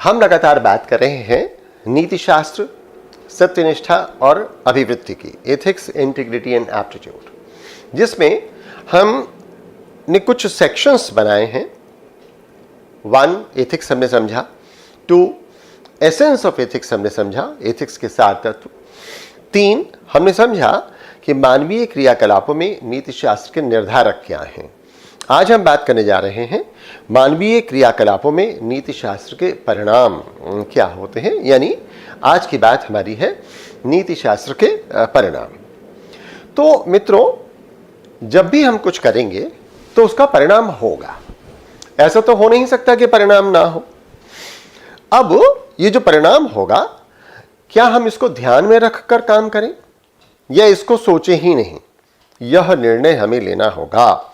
हम लगातार बात कर रहे हैं नीति शास्त्र, सत्यनिष्ठा और अभिवृत्ति की, एथिक्स, इंटीग्रिटी एंड एप्टीट्यूड, जिसमें हमने कुछ सेक्शंस बनाए हैं। 1 एथिक्स हमने समझा, 2 एसेंस ऑफ एथिक्स हमने समझा, एथिक्स के 4 तत्व। 3 हमने समझा कि मानवीय क्रियाकलापों में नीति शास्त्र के निर्धारक क्या हैं। आज हम बात करने जा रहे हैं मानवीय क्रियाकलापों में नीति शास्त्र के परिणाम क्या होते हैं, यानी आज की बात हमारी है नीति शास्त्र के परिणाम। तो मित्रों, जब भी हम कुछ करेंगे तो उसका परिणाम होगा, ऐसा तो हो नहीं सकता कि परिणाम ना हो। अब ये जो परिणाम होगा, क्या हम इसको ध्यान में रखकर काम करें या इसको सोचे ही नहीं, यह निर्णय हमें लेना होगा।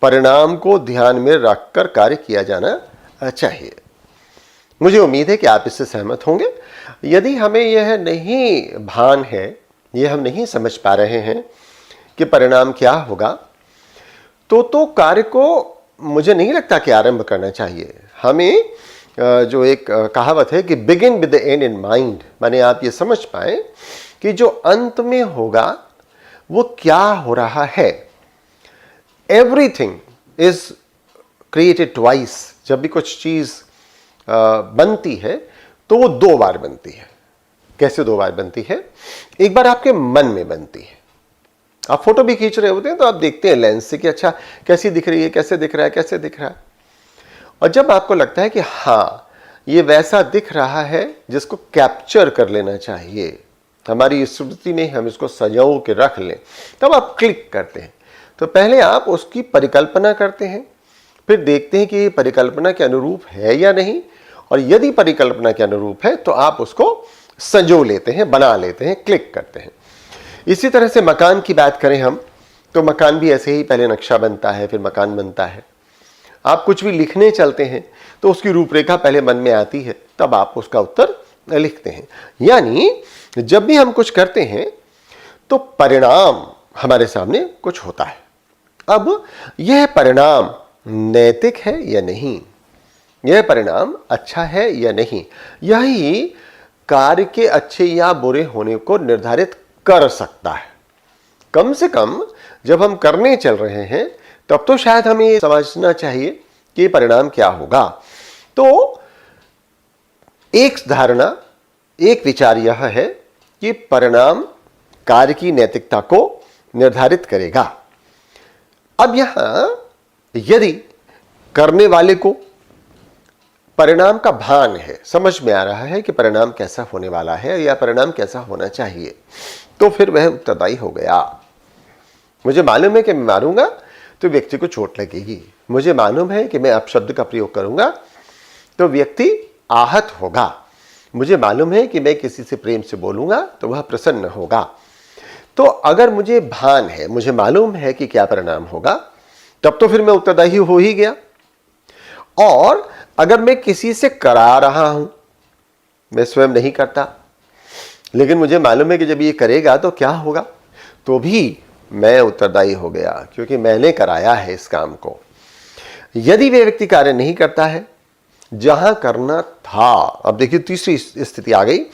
परिणाम को ध्यान में रखकर कार्य किया जाना चाहिए। मुझे उम्मीद है कि आप इससे सहमत होंगे। यदि हमें यह नहीं भान है, यह हम नहीं समझ पा रहे हैं कि परिणाम क्या होगा, तो कार्य को मुझे नहीं लगता कि आरंभ करना चाहिए। हमें जो एक कहावत है कि begin with the and in mind, माने आप ये समझ पाए कि जो अंत में होगा वो क्या हो रहा है। Everything is created twice. जब भी कुछ चीज बनती है तो वो 2 बार बनती है। कैसे 2 बार बनती है? एक बार आपके मन में बनती है। आप फोटो भी खींच रहे होते हैं तो आप देखते हैं लेंस से कि अच्छा कैसी दिख रही है, कैसे दिख रहा है, कैसे दिख रहा है। और जब आपको लगता है कि हाँ ये वैसा दिख रहा है जिसको कैप्चर कर लेना चाहिए, हमारी स्मृति में हम इसको सजो के रख लें, तब आप क्लिक करते हैं। तो पहले आप उसकी परिकल्पना करते हैं, फिर देखते हैं कि ये परिकल्पना के अनुरूप है या नहीं, और यदि परिकल्पना के अनुरूप है तो आप उसको संजो लेते हैं, बना लेते हैं, क्लिक करते हैं। इसी तरह से मकान की बात करें हम, तो मकान भी ऐसे ही पहले नक्शा बनता है, फिर मकान बनता है। आप कुछ भी लिखने चलते हैं तो उसकी रूपरेखा पहले मन में आती है, तब आप उसका उत्तर लिखते हैं। यानी जब भी हम कुछ करते हैं तो परिणाम हमारे सामने कुछ होता है। अब यह परिणाम नैतिक है या नहीं, यह परिणाम अच्छा है या नहीं, यही कार्य के अच्छे या बुरे होने को निर्धारित कर सकता है। कम से कम जब हम करने चल रहे हैं तब तो शायद हमें ये समझना चाहिए कि परिणाम क्या होगा। तो एक धारणा, एक विचार यह है कि परिणाम कार्य की नैतिकता को निर्धारित करेगा। अब यहां यदि करने वाले को परिणाम का भान है, समझ में आ रहा है कि परिणाम कैसा होने वाला है या परिणाम कैसा होना चाहिए, तो फिर वह उत्तरदायी हो गया। मुझे मालूम है कि मैं मारूंगा तो व्यक्ति को चोट लगेगी, मुझे मालूम है कि मैं अपशब्द का प्रयोग करूंगा तो व्यक्ति आहत होगा, मुझे मालूम है कि मैं किसी से प्रेम से बोलूंगा तो वह प्रसन्न होगा। तो अगर मुझे भान है, मुझे मालूम है कि क्या परिणाम होगा, तब तो फिर मैं उत्तरदायी हो ही गया। और अगर मैं किसी से करा रहा हूं, मैं स्वयं नहीं करता, लेकिन मुझे मालूम है कि जब ये करेगा तो क्या होगा, तो भी मैं उत्तरदायी हो गया, क्योंकि मैंने कराया है इस काम को। यदि वे व्यक्ति कार्य नहीं करता है जहां करना था, अब देखिए तीसरी स्थिति आ गई,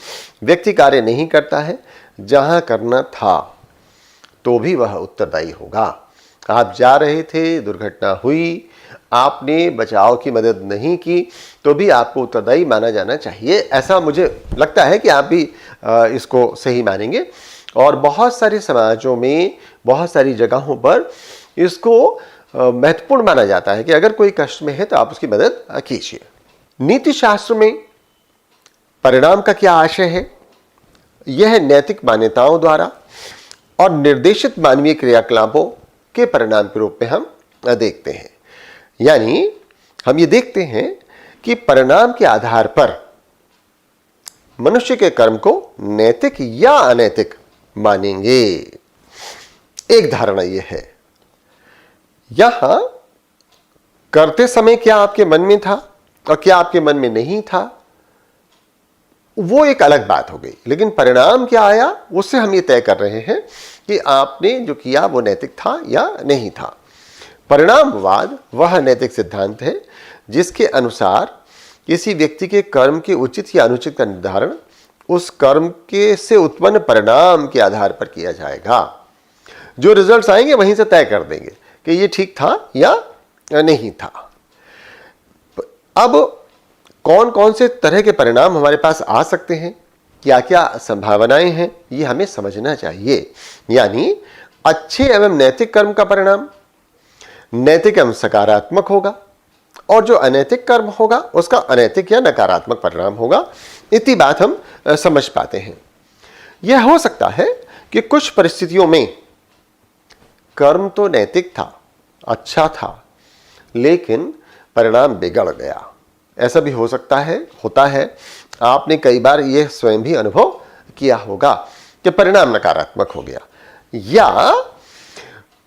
व्यक्ति कार्य नहीं करता है जहां करना था, तो भी वह उत्तरदायी होगा। आप जा रहे थे, दुर्घटना हुई, आपने बचाव की मदद नहीं की, तो भी आपको उत्तरदायी माना जाना चाहिए। ऐसा मुझे लगता है कि आप भी इसको सही मानेंगे। और बहुत सारे समाजों में, बहुत सारी जगहों पर इसको महत्वपूर्ण माना जाता है कि अगर कोई कष्ट में है तो आप उसकी मदद कीजिए। नीति शास्त्र में परिणाम का क्या आशय है, यह नैतिक मान्यताओं द्वारा और निर्देशित मानवीय क्रियाकलापों के परिणाम के रूप में हम देखते हैं। यानी हम ये देखते हैं कि परिणाम के आधार पर मनुष्य के कर्म को नैतिक या अनैतिक मानेंगे। एक धारणा यह है। यहां करते समय क्या आपके मन में था और क्या आपके मन में नहीं था, वो एक अलग बात हो गई, लेकिन परिणाम क्या आया उससे हम ये तय कर रहे हैं कि आपने जो किया वो नैतिक था या नहीं था। परिणामवाद वह नैतिक सिद्धांत है जिसके अनुसार किसी व्यक्ति के कर्म के उचित या अनुचित का निर्धारण उस कर्म के से उत्पन्न परिणाम के आधार पर किया जाएगा। जो रिजल्ट्स आएंगे वहीं से तय कर देंगे कि ये ठीक था या नहीं था। अब कौन कौन से तरह के परिणाम हमारे पास आ सकते हैं, क्या क्या संभावनाएं हैं, ये हमें समझना चाहिए। यानी अच्छे एवं नैतिक कर्म का परिणाम नैतिक एवं सकारात्मक होगा और जो अनैतिक कर्म होगा उसका अनैतिक या नकारात्मक परिणाम होगा। इतनी बात हम समझ पाते हैं। यह हो सकता है कि कुछ परिस्थितियों में कर्म तो नैतिक था, अच्छा था, लेकिन परिणाम बिगड़ गया। ऐसा भी हो सकता है, होता है। आपने कई बार यह स्वयं भी अनुभव किया होगा कि परिणाम नकारात्मक हो गया, या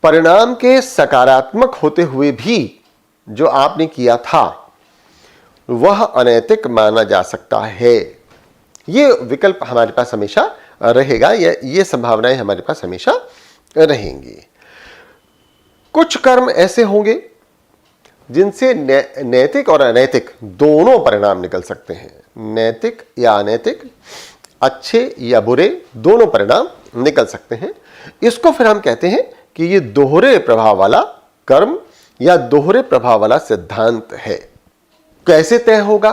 परिणाम के सकारात्मक होते हुए भी जो आपने किया था वह अनैतिक माना जा सकता है। ये विकल्प हमारे पास हमेशा रहेगा, ये संभावनाएं हमारे पास हमेशा रहेंगी। कुछ कर्म ऐसे होंगे जिनसे नैतिक और अनैतिक दोनों परिणाम निकल सकते हैं। नैतिक या अनैतिक, अच्छे या बुरे, दोनों परिणाम निकल सकते हैं। इसको फिर हम कहते हैं कि ये दोहरे प्रभाव वाला कर्म या दोहरे प्रभाव वाला सिद्धांत है। कैसे तय होगा,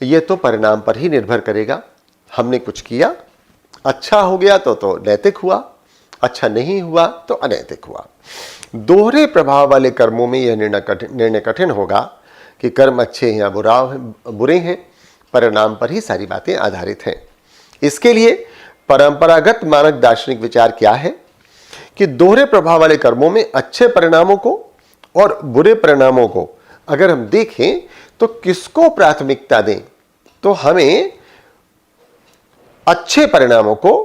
यह तो परिणाम पर ही निर्भर करेगा। हमने कुछ किया, अच्छा हो गया तो नैतिक हुआ, अच्छा नहीं हुआ तो अनैतिक हुआ। दोहरे प्रभाव वाले कर्मों में यह निर्णय कठिन होगा कि कर्म अच्छे हैं या बुरे हैं। परिणाम पर ही सारी बातें आधारित हैं। इसके लिए परंपरागत मानक दार्शनिक विचार क्या है कि दोहरे प्रभाव वाले कर्मों में अच्छे परिणामों को और बुरे परिणामों को अगर हम देखें तो किसको प्राथमिकता दें, तो हमें अच्छे परिणामों को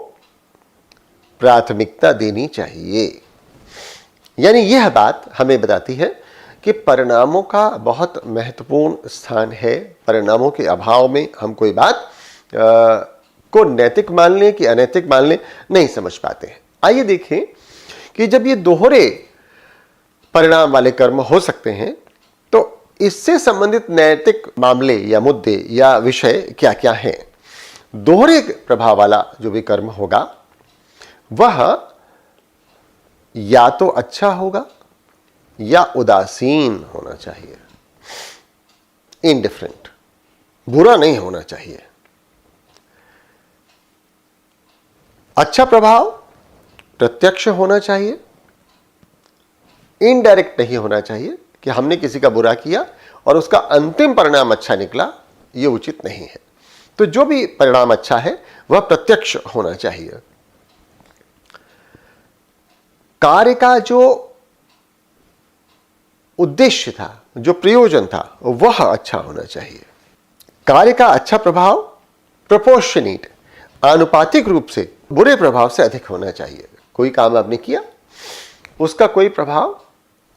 प्राथमिकता देनी चाहिए। यानी यह बात हमें बताती है कि परिणामों का बहुत महत्वपूर्ण स्थान है। परिणामों के अभाव में हम कोई बात को नैतिक मान लें कि अनैतिक मान लें नहीं समझ पाते हैं। आइए देखें कि जब ये दोहरे परिणाम वाले कर्म हो सकते हैं तो इससे संबंधित नैतिक मामले या मुद्दे या विषय क्या क्या हैं। दोहरे प्रभाव वाला जो भी कर्म होगा वह या तो अच्छा होगा या उदासीन होना चाहिए, इनडिफरेंट, बुरा नहीं होना चाहिए। अच्छा प्रभाव प्रत्यक्ष होना चाहिए, इनडायरेक्ट नहीं होना चाहिए कि हमने किसी का बुरा किया और उसका अंतिम परिणाम अच्छा निकला, यह उचित नहीं है। तो जो भी परिणाम अच्छा है वह प्रत्यक्ष होना चाहिए। कार्य का जो उद्देश्य था, जो प्रयोजन था, वह अच्छा होना चाहिए। कार्य का अच्छा प्रभाव प्रोपोर्शनेट, आनुपातिक रूप से बुरे प्रभाव से अधिक होना चाहिए। कोई काम आपने किया, उसका कोई प्रभाव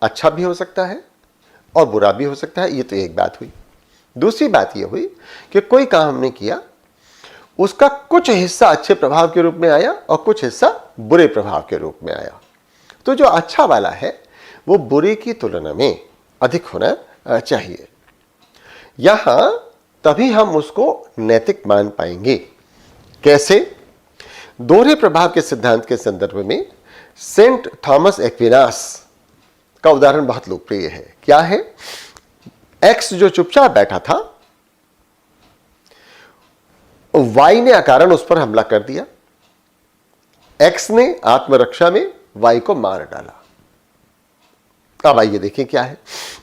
अच्छा भी हो सकता है और बुरा भी हो सकता है। ये तो एक बात हुई। दूसरी बात यह हुई कि कोई काम हमने किया, उसका कुछ हिस्सा अच्छे प्रभाव के रूप में आया और कुछ हिस्सा बुरे प्रभाव के रूप में आया। तो जो अच्छा वाला है वो बुरे की तुलना में अधिक होना चाहिए। यहां तभी हम उसको नैतिक मान पाएंगे। कैसे? दोहरे प्रभाव के सिद्धांत के संदर्भ में सेंट थॉमस एक्विनास का उदाहरण बहुत लोकप्रिय है। क्या है? एक्स जो चुपचाप बैठा था, वाई ने अकारण उस पर हमला कर दिया। एक्स ने आत्मरक्षा में वाई को मार डाला। अब आइए देखें क्या है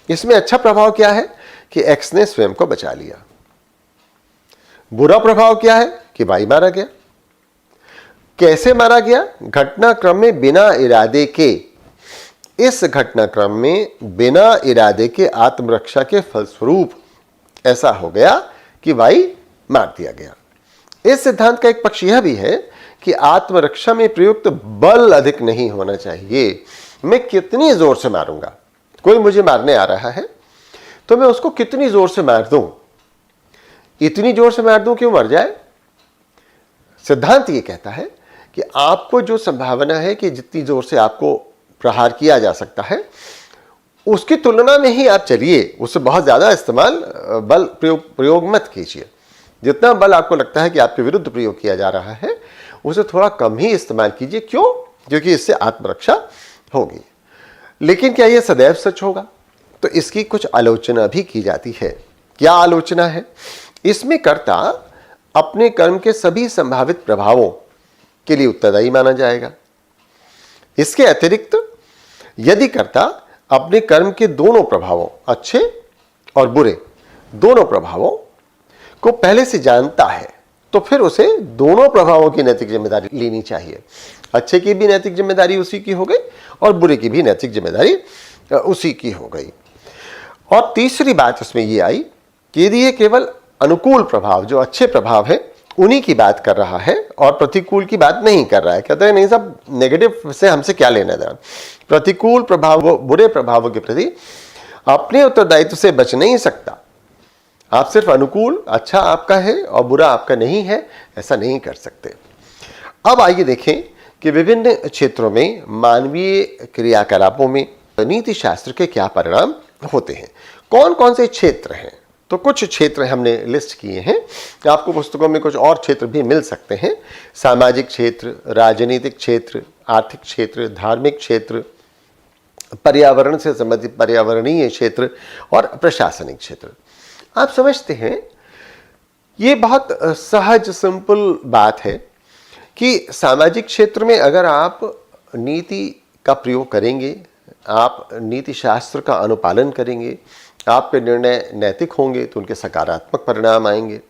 इसमें अच्छा प्रभाव। क्या है कि एक्स ने स्वयं को बचा लिया। बुरा प्रभाव क्या है कि वाई मारा गया। कैसे मारा गया? घटनाक्रम में बिना इरादे के। इस घटनाक्रम में बिना इरादे के आत्मरक्षा के फलस्वरूप ऐसा हो गया कि वाई मार दिया गया। इस सिद्धांत का एक पक्ष यह भी है कि आत्मरक्षा में प्रयुक्त बल अधिक नहीं होना चाहिए। मैं कितनी जोर से मारूंगा, कोई मुझे मारने आ रहा है तो मैं उसको कितनी जोर से मार दूं, इतनी जोर से मार दूं कि वो मर जाए। सिद्धांत ये कहता है कि आपको जो संभावना है कि जितनी जोर से आपको प्रहार किया जा सकता है उसकी तुलना में ही आप चलिए, उससे बहुत ज़्यादा इस्तेमाल बल प्रयोग मत कीजिए। जितना बल आपको लगता है कि आपके विरुद्ध प्रयोग किया जा रहा है, उसे थोड़ा कम ही इस्तेमाल कीजिए। क्यों? क्योंकि इससे आत्मरक्षा होगी। लेकिन क्या यह सदैव सच होगा? तो इसकी कुछ आलोचना भी की जाती है। क्या आलोचना है? इसमें कर्ता अपने कर्म के सभी संभावित प्रभावों के लिए उत्तरदायी माना जाएगा। इसके अतिरिक्त यदि कर्ता अपने कर्म के दोनों प्रभावों, अच्छे और बुरे दोनों प्रभावों को पहले से जानता है, तो फिर उसे दोनों प्रभावों की नैतिक जिम्मेदारी लेनी चाहिए। अच्छे की भी नैतिक जिम्मेदारी उसी की हो गई और बुरे की भी नैतिक जिम्मेदारी उसी की हो गई। और तीसरी बात उसमें ये आई कि यदि ये केवल अनुकूल प्रभाव, जो अच्छे प्रभाव है, उन्हीं की बात कर रहा है और प्रतिकूल की बात नहीं कर रहा है, कहते हैं नहीं साहब, नेगेटिव से हमसे क्या लेना देना, प्रतिकूल प्रभाव, बुरे प्रभावों के प्रति अपने उत्तरदायित्व से बच नहीं सकता। आप सिर्फ अनुकूल, अच्छा आपका है और बुरा आपका नहीं है, ऐसा नहीं कर सकते। अब आइए देखें कि विभिन्न क्षेत्रों में मानवीय क्रियाकलापों में नीति शास्त्र के क्या परिणाम होते हैं। कौन कौन से क्षेत्र हैं? तो कुछ क्षेत्र हमने लिस्ट किए हैं। आपको पुस्तकों में कुछ और क्षेत्र भी मिल सकते हैं। सामाजिक क्षेत्र, राजनीतिक क्षेत्र, आर्थिक क्षेत्र, धार्मिक क्षेत्र, पर्यावरण से संबंधित पर्यावरणीय क्षेत्र और प्रशासनिक क्षेत्र। आप समझते हैं, ये बहुत सहज सिंपल बात है कि सामाजिक क्षेत्र में अगर आप नीति का प्रयोग करेंगे, आप नीति शास्त्र का अनुपालन करेंगे, आपके निर्णय नैतिक होंगे तो उनके सकारात्मक परिणाम आएंगे,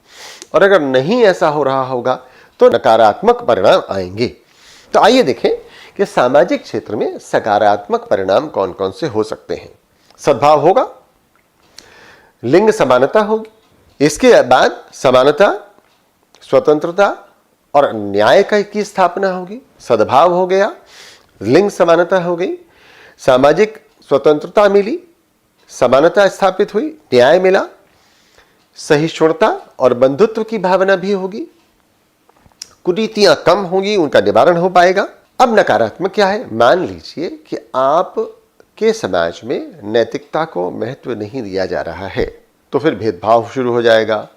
और अगर नहीं ऐसा हो रहा होगा तो नकारात्मक परिणाम आएंगे। तो आइए देखें कि सामाजिक क्षेत्र में सकारात्मक परिणाम कौन कौन से हो सकते हैं। सद्भाव होगा, लिंग समानता होगी, इसके बाद समानता, स्वतंत्रता और न्याय की स्थापना होगी। सद्भाव हो गया, लिंग समानता हो गई, सामाजिक स्वतंत्रता मिली, समानता स्थापित हुई, न्याय मिला, सहिष्णुता और बंधुत्व की भावना भी होगी, कुरीतियां कम होंगी, उनका निवारण हो पाएगा। अब नकारात्मक क्या है? मान लीजिए कि आप के समाज में नैतिकता को महत्व नहीं दिया जा रहा है, तो फिर भेदभाव शुरू हो जाएगा,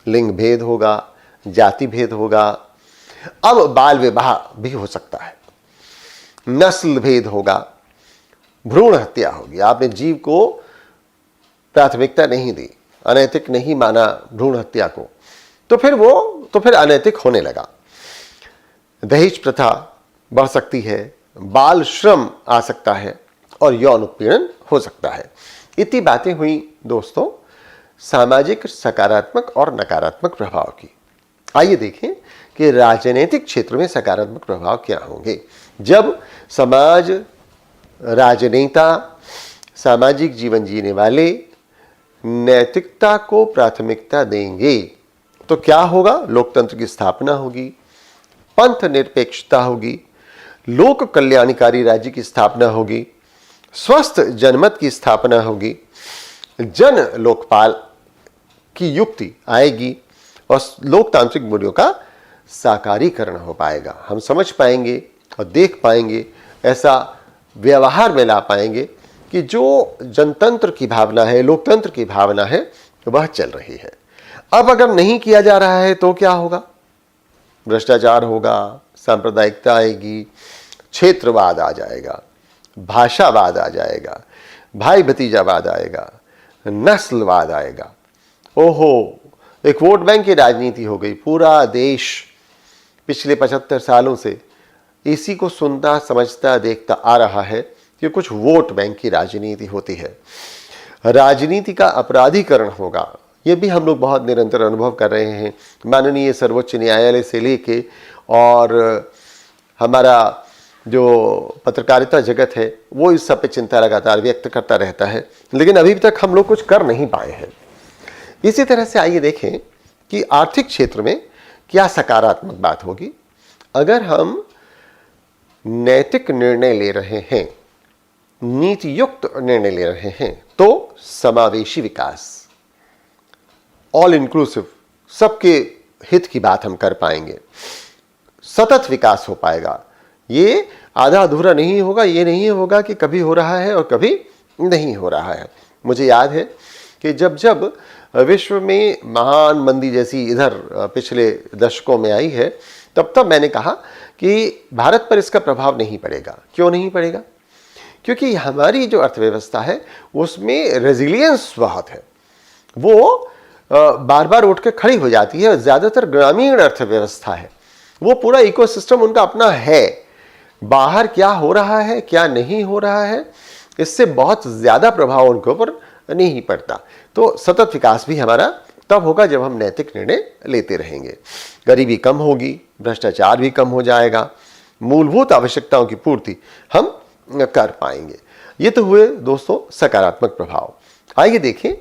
लिंग भेद होगा, जाति भेद होगा, अब बाल विवाह भी हो सकता है, नस्ल भेद होगा, भ्रूण हत्या होगी। आपने जीव को प्राथमिकता नहीं दी, अनैतिक नहीं माना भ्रूण हत्या को, तो फिर अनैतिक होने लगा। दहेज प्रथा बढ़ सकती है, बाल श्रम आ सकता है और यौन उत्पीड़न हो सकता है। इतनी बातें हुई दोस्तों सामाजिक सकारात्मक और नकारात्मक प्रभाव की। आइए देखें कि राजनीतिक क्षेत्र में सकारात्मक प्रभाव क्या होंगे। जब समाज, राजनेता, सामाजिक जीवन जीने वाले नैतिकता को प्राथमिकता देंगे तो क्या होगा? लोकतंत्र की स्थापना होगी, पंथ निरपेक्षता होगी, लोक कल्याणकारी राज्य की स्थापना होगी, स्वस्थ जनमत की स्थापना होगी, जन लोकपाल की युक्ति आएगी और लोकतांत्रिक मूल्यों का साकारीकरण हो पाएगा। हम समझ पाएंगे और देख पाएंगे, ऐसा व्यवहार में ला पाएंगे कि जो जनतंत्र की भावना है, लोकतंत्र की भावना है, वह चल रही है। अब अगर नहीं किया जा रहा है तो क्या होगा? भ्रष्टाचार होगा, सांप्रदायिकता आएगी, क्षेत्रवाद आ जाएगा, भाषावाद आ जाएगा, भाई भतीजावाद आएगा, नस्लवाद आएगा। ओहो, एक वोट बैंक की राजनीति हो गई। पूरा देश पिछले 75 सालों से इसी को सुनता, समझता, देखता आ रहा है कि कुछ वोट बैंक की राजनीति होती है। राजनीति का अपराधीकरण होगा, ये भी हम लोग बहुत निरंतर अनुभव कर रहे हैं। माननीय सर्वोच्च न्यायालय से लेके और हमारा जो पत्रकारिता जगत है वो इस सब पे चिंता लगातार व्यक्त करता रहता है, लेकिन अभी तक हम लोग कुछ कर नहीं पाए हैं। इसी तरह से आइए देखें कि आर्थिक क्षेत्र में क्या सकारात्मक बात होगी। अगर हम नैतिक निर्णय ले रहे हैं, नीति युक्त निर्णय ले रहे हैं, तो समावेशी विकास, ऑल इंक्लूसिव, सबके हित की बात हम कर पाएंगे, सतत विकास हो पाएगा। ये आधा अधूरा नहीं होगा, ये नहीं होगा कि कभी हो रहा है और कभी नहीं हो रहा है। मुझे याद है कि जब जब विश्व में महान मंदी जैसी इधर पिछले दशकों में आई है, तब तब मैंने कहा कि भारत पर इसका प्रभाव नहीं पड़ेगा। क्यों नहीं पड़ेगा? क्योंकि हमारी जो अर्थव्यवस्था है उसमें रेजिलियंस बहुत है, वो बार बार उठ के खड़ी हो जाती है। ज़्यादातर ग्रामीण अर्थव्यवस्था है, वो पूरा इकोसिस्टम उनका अपना है। बाहर क्या हो रहा है क्या नहीं हो रहा है इससे बहुत ज़्यादा प्रभाव उनके ऊपर नहीं पड़ता। तो सतत विकास भी हमारा तब होगा जब हम नैतिक निर्णय लेते रहेंगे। गरीबी कम होगी, भ्रष्टाचार भी कम हो जाएगा, मूलभूत आवश्यकताओं की पूर्ति हम कर पाएंगे। ये तो हुए दोस्तों सकारात्मक प्रभाव। आइए देखें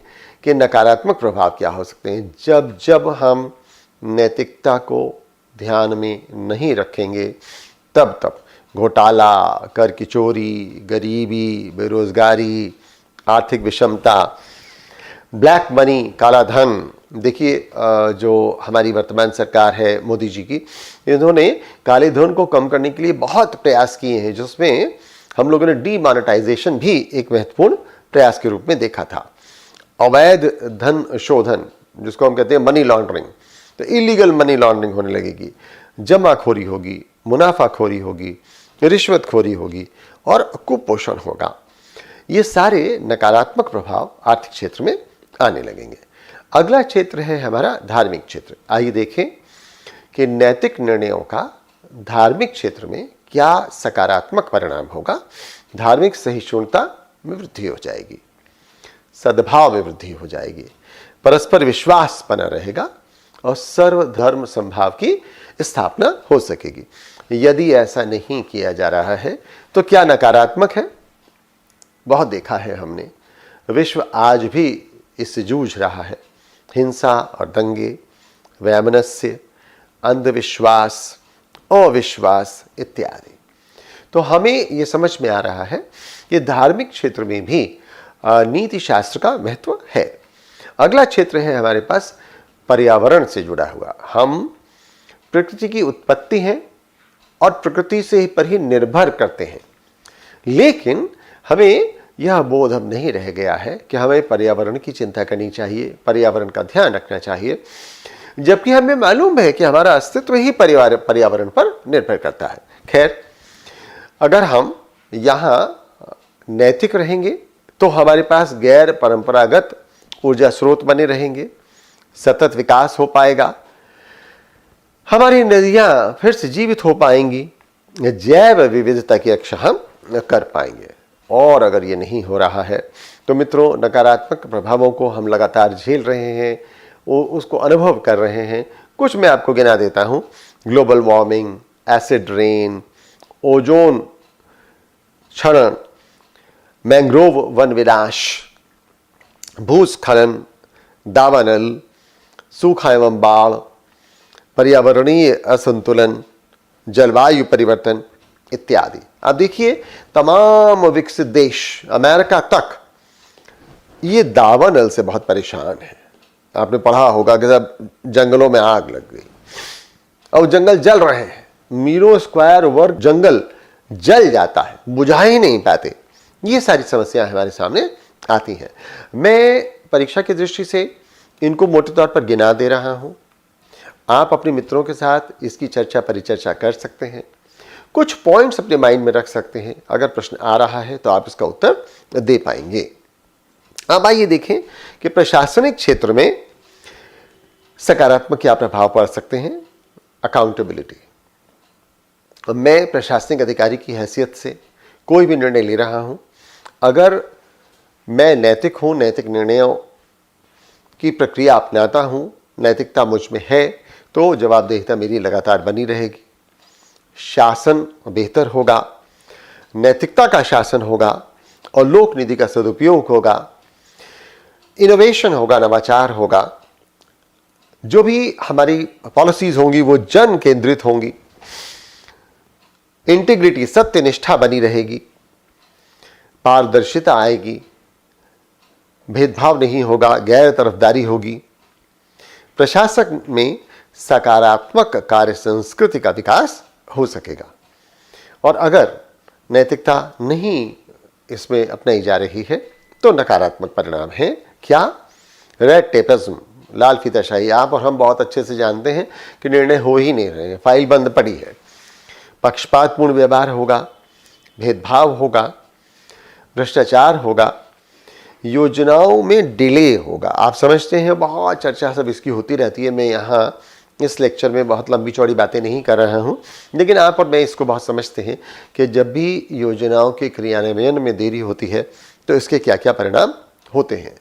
कि नकारात्मक प्रभाव क्या हो सकते हैं। जब जब हम नैतिकता को ध्यान में नहीं रखेंगे तब तब घोटाला, कर की चोरी, गरीबी, बेरोजगारी, आर्थिक विषमता, ब्लैक मनी, काला धन। देखिए जो हमारी वर्तमान सरकार है मोदी जी की, इन्होंने काले धन को कम करने के लिए बहुत प्रयास किए हैं, जिसमें हम लोगों ने डीमोनेटाइजेशन भी एक महत्वपूर्ण प्रयास के रूप में देखा था। अवैध धन शोधन, जिसको हम कहते हैं मनी लॉन्ड्रिंग, तो इलीगल मनी लॉन्ड्रिंग होने लगेगी, जमाखोरी होगी, मुनाफाखोरी होगी, रिश्वतखोरी होगी और कुपोषण होगा। ये सारे नकारात्मक प्रभाव आर्थिक क्षेत्र में आने लगेंगे। अगला क्षेत्र है हमारा धार्मिक क्षेत्र। आइए देखें कि नैतिक निर्णयों का धार्मिक क्षेत्र में क्या सकारात्मक परिणाम होगा। धार्मिक सहिष्णुता में वृद्धि हो जाएगी, सद्भाव में वृद्धि हो जाएगी, परस्पर विश्वास बना रहेगा और सर्वधर्म समभाव की स्थापना हो सकेगी। यदि ऐसा नहीं किया जा रहा है तो क्या नकारात्मक है? बहुत देखा है हमने, विश्व आज भी इससे जूझ रहा है। हिंसा और दंगे, वैमनस्य, अंधविश्वास, अविश्वास इत्यादि। तो हमें ये समझ में आ रहा है कि धार्मिक क्षेत्र में भी नीति शास्त्र का महत्व है। अगला क्षेत्र है हमारे पास पर्यावरण से जुड़ा हुआ। हम प्रकृति की उत्पत्ति हैं और प्रकृति से पर ही निर्भर करते हैं, लेकिन हमें यह बोध अब नहीं रह गया है कि हमें पर्यावरण की चिंता करनी चाहिए, पर्यावरण का ध्यान रखना चाहिए, जबकि हमें मालूम है कि हमारा अस्तित्व ही पर्यावरण पर निर्भर करता है। खैर, अगर हम यहाँ नैतिक रहेंगे तो हमारे पास गैर परंपरागत ऊर्जा स्रोत बने रहेंगे, सतत विकास हो पाएगा, हमारी नदियां फिर से जीवित हो पाएंगी, जैव विविधता की रक्षा हम कर पाएंगे। और अगर ये नहीं हो रहा है तो मित्रों, नकारात्मक प्रभावों को हम लगातार झेल रहे हैं, उसको अनुभव कर रहे हैं। कुछ मैं आपको गिना देता हूं: global warming, acid rain, ozone क्षरण, मैंग्रोव वन विनाश, भूस्खलन, दावानल, सूखा एवं बाढ़, पर्यावरणीय असंतुलन, जलवायु परिवर्तन इत्यादि। अब देखिए, तमाम विकसित देश, अमेरिका तक, ये दावानल से बहुत परेशान है। आपने पढ़ा होगा कि जब जंगलों में आग लग गई और जंगल जल रहे हैं, मीलों स्क्वायर वर्ग जंगल जल जाता है, बुझा ही नहीं पाते। ये सारी समस्याएं हमारे सामने आती हैं। मैं परीक्षा की दृष्टि से इनको मोटे तौर पर गिना दे रहा हूं। आप अपने मित्रों के साथ इसकी चर्चा परिचर्चा कर सकते हैं, कुछ पॉइंट्स अपने माइंड में रख सकते हैं। अगर प्रश्न आ रहा है तो आप इसका उत्तर दे पाएंगे। अब आइए देखें कि प्रशासनिक क्षेत्र में सकारात्मक क्या प्रभाव पड़ सकते हैं। अकाउंटेबिलिटी। मैं प्रशासनिक अधिकारी की हैसियत से कोई भी निर्णय ले रहा हूं, अगर मैं नैतिक हूं, नैतिक निर्णयों की प्रक्रिया अपनाता हूं, नैतिकता मुझ में है, तो जवाबदेहिता मेरी लगातार बनी रहेगी, शासन बेहतर होगा, नैतिकता का शासन होगा और लोक निधि का सदुपयोग होगा, इनोवेशन होगा, नवाचार होगा, जो भी हमारी पॉलिसीज होंगी वो जन केंद्रित होंगी, इंटीग्रिटी, सत्यनिष्ठा बनी रहेगी, पारदर्शिता आएगी, भेदभाव नहीं होगा, गैर तरफदारी होगी, प्रशासन में सकारात्मक कार्य संस्कृति का विकास हो सकेगा। और अगर नैतिकता नहीं इसमें अपनाई जा रही है तो नकारात्मक परिणाम है। क्या? रेड टेपिज्म, लाल फीताशाही। आप और हम बहुत अच्छे से जानते हैं कि निर्णय हो ही नहीं रहे हैं, फाइल बंद पड़ी है। पक्षपातपूर्ण व्यवहार होगा, भेदभाव होगा, भ्रष्टाचार होगा, योजनाओं में डिले होगा। आप समझते हैं, बहुत चर्चा सब इसकी होती रहती है। मैं यहाँ इस लेक्चर में बहुत लंबी चौड़ी बातें नहीं कर रहा हूँ, लेकिन आप और मैं इसको बहुत समझते हैं कि जब भी योजनाओं के क्रियान्वयन में देरी होती है तो इसके क्या क्या परिणाम होते हैं।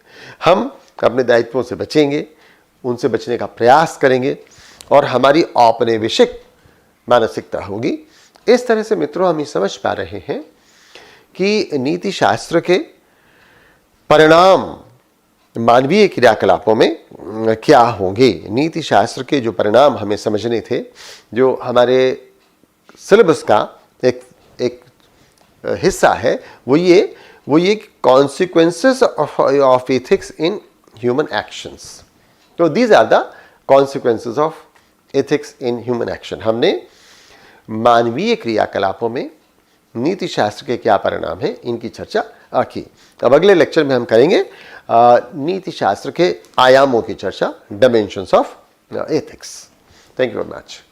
हम अपने दायित्वों से बचेंगे, उनसे बचने का प्रयास करेंगे और हमारी औपनिवेशिक मानसिकता होगी। इस तरह से मित्रों हम ये समझ पा रहे हैं कि नीति शास्त्र के परिणाम मानवीय क्रियाकलापों में क्या होंगे। नीति शास्त्र के जो परिणाम हमें समझने थे, जो हमारे सिलेबस का एक हिस्सा है, वो ये consequences of ethics in human actions. तो these are the consequences of ethics in human action. हमने मानवीय क्रियाकलापों में नीति शास्त्र के क्या परिणाम हैं, इनकी चर्चा की। अब अगले लेक्चर में हम करेंगे नीति शास्त्र के आयामों की चर्चा, dimensions of ethics. Thank you very much.